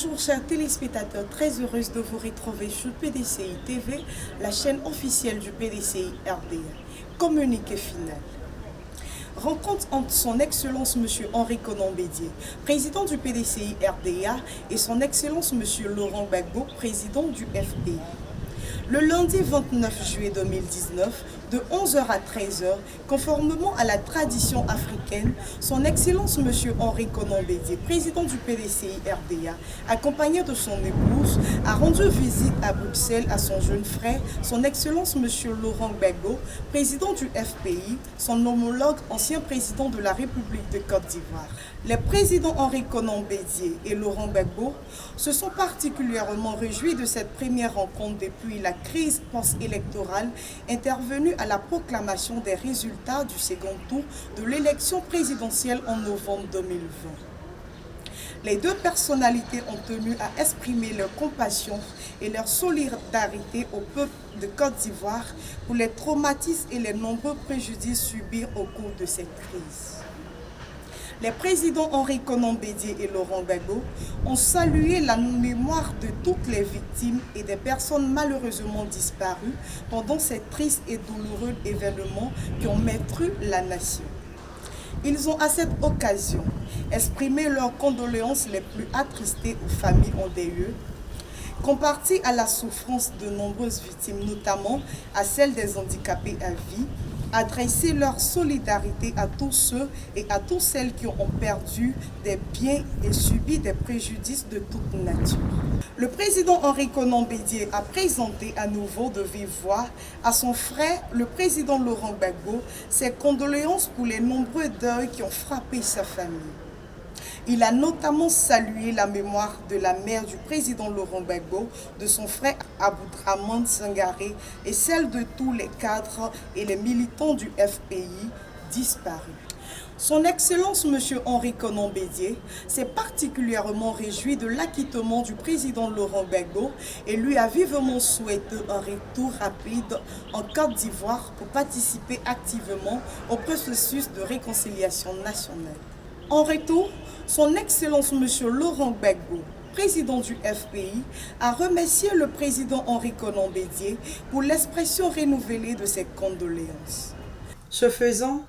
Bonjour chers téléspectateurs, très heureuse de vous retrouver sur PDCI TV, la chaîne officielle du PDCI RDA. Communiqué final. Rencontre entre son Excellence M. Henri Konan Bédié, président du PDCI RDA, et son Excellence M. Laurent Gbagbo, président du FPI. Le lundi 29 juillet 2019, de 11h à 13h, conformément à la tradition africaine, son Excellence M. Henri Konan Bédié, président du PDCI RDA, accompagné de son épouse, a rendu visite à Bruxelles à son jeune frère, son Excellence M. Laurent Gbagbo, président du FPI, son homologue ancien président de la République de Côte d'Ivoire. Les présidents Henri Konan Bédié et Laurent Gbagbo se sont particulièrement réjouis de cette première rencontre depuis la crise post-électorale intervenue à la proclamation des résultats du second tour de l'élection présidentielle en novembre 2020. Les deux personnalités ont tenu à exprimer leur compassion et leur solidarité au peuple de Côte d'Ivoire pour les traumatismes et les nombreux préjudices subis au cours de cette crise. Les présidents Henri Konan Bédié et Laurent Gbagbo ont salué la mémoire de toutes les victimes et des personnes malheureusement disparues pendant ces tristes et douloureux événements qui ont meurtri la nation. Ils ont à cette occasion exprimé leurs condoléances les plus attristées aux familles endeuillées, comparties à la souffrance de nombreuses victimes, notamment à celles des handicapés à vie, adresser leur solidarité à tous ceux et à toutes celles qui ont perdu des biens et subi des préjudices de toute nature. Le président Henri Konan Bédié a présenté à nouveau de vive voix à son frère, le président Laurent Gbagbo, ses condoléances pour les nombreux deuils qui ont frappé sa famille. Il a notamment salué la mémoire de la mère du président Laurent Gbagbo, de son frère Aboudraman Sangaré et celle de tous les cadres et les militants du FPI disparus. Son Excellence M. Henri Konan Bédié s'est particulièrement réjoui de l'acquittement du président Laurent Gbagbo et lui a vivement souhaité un retour rapide en Côte d'Ivoire pour participer activement au processus de réconciliation nationale. En retour, son Excellence M. Laurent Gbagbo, président du FPI, a remercié le président Henri Konan Bédié pour l'expression renouvelée de ses condoléances. Ce faisant,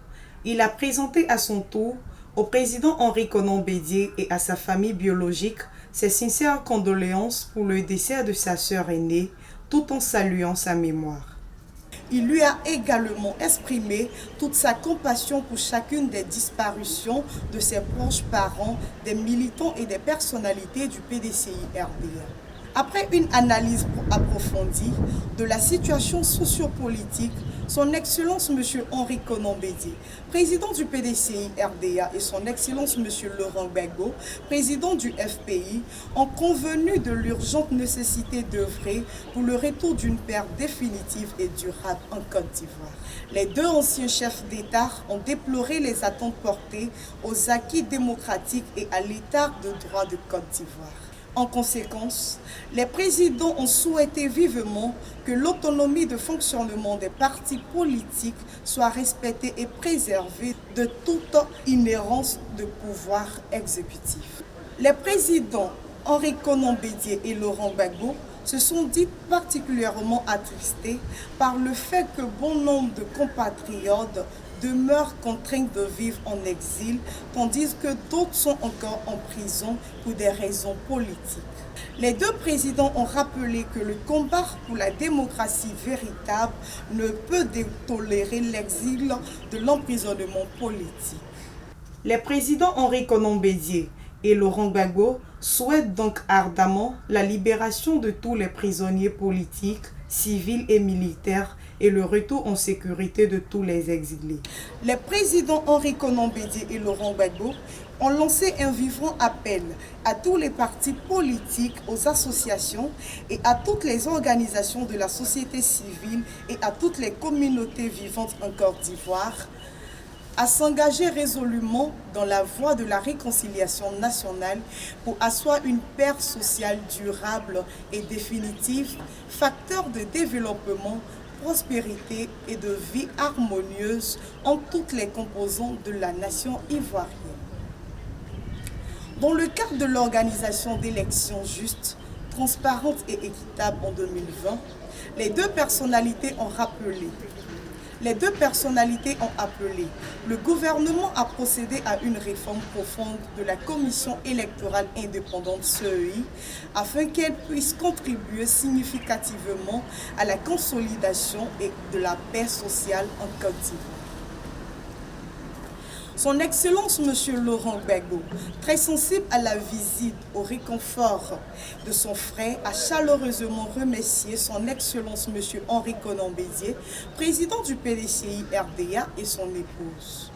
il a présenté à son tour au président Henri Konan Bédié et à sa famille biologique ses sincères condoléances pour le décès de sa sœur aînée, tout en saluant sa mémoire. Il lui a également exprimé toute sa compassion pour chacune des disparitions de ses proches parents, des militants et des personnalités du PDCI RDA. Après une analyse approfondie de la situation sociopolitique, son Excellence M. Henri Konan Bédié, président du PDCI RDA, et son Excellence M. Laurent Gbagbo, président du FPI, ont convenu de l'urgente nécessité d'œuvrer pour le retour d'une paix définitive et durable en Côte d'Ivoire. Les deux anciens chefs d'État ont déploré les attentes portées aux acquis démocratiques et à l'état de droit de Côte d'Ivoire. En conséquence, les présidents ont souhaité vivement que l'autonomie de fonctionnement des partis politiques soit respectée et préservée de toute inhérence de pouvoir exécutif. Les présidents Henri Konan Bédié et Laurent Gbagbo se sont dit particulièrement attristés par le fait que bon nombre de compatriotes demeurent contraints de vivre en exil, tandis que d'autres sont encore en prison pour des raisons politiques. Les deux présidents ont rappelé que le combat pour la démocratie véritable ne peut tolérer l'exil de l'emprisonnement politique. Les présidents Henri Konan Bédié et Laurent Gbagbo souhaitent donc ardemment la libération de tous les prisonniers politiques, civils et militaires et le retour en sécurité de tous les exilés. Les présidents Henri Konan Bédié et Laurent Gbagbo ont lancé un vivant appel à tous les partis politiques, aux associations et à toutes les organisations de la société civile et à toutes les communautés vivantes en Côte d'Ivoire à s'engager résolument dans la voie de la réconciliation nationale pour asseoir une paix sociale durable et définitive, facteur de développement, prospérité et de vie harmonieuse en toutes les composantes de la nation ivoirienne. Dans le cadre de l'organisation d'élections justes, transparentes et équitables en 2020, les deux personnalités ont appelé. Le gouvernement a procédé à une réforme profonde de la Commission électorale indépendante CEI afin qu'elle puisse contribuer significativement à la consolidation et de la paix sociale en Côte d'Ivoire. Son Excellence M. Laurent Gbagbo, très sensible à la visite au réconfort de son frère, a chaleureusement remercié son Excellence M. Henri Konan Bédié, président du PDCI RDA et son épouse.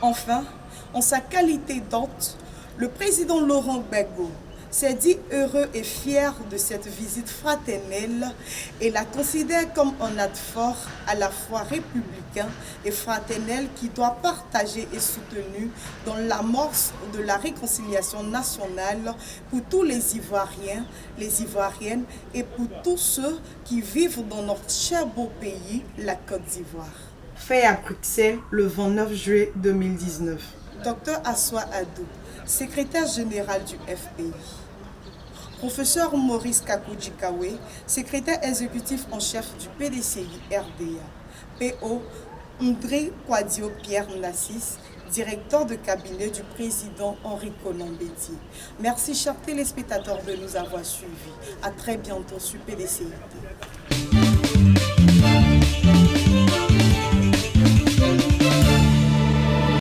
Enfin, en sa qualité d'hôte, le président Laurent Gbagbo s'est dit heureux et fier de cette visite fraternelle et la considère comme un acte fort à la fois républicain et fraternel qui doit partager et soutenir dans l'amorce de la réconciliation nationale pour tous les Ivoiriens, les Ivoiriennes et pour tous ceux qui vivent dans notre cher beau pays, la Côte d'Ivoire. Fait à Bruxelles le 29 juillet 2019. Dr Assoua Adou, secrétaire général du FPI. Professeur Maurice Kakoudjikawe, secrétaire exécutif en chef du PDCI RDA. PO André Kwadio Pierre Nassis, directeur de cabinet du président Henri Konan Bédié. Merci chers téléspectateurs de nous avoir suivis. À très bientôt sur PDCI.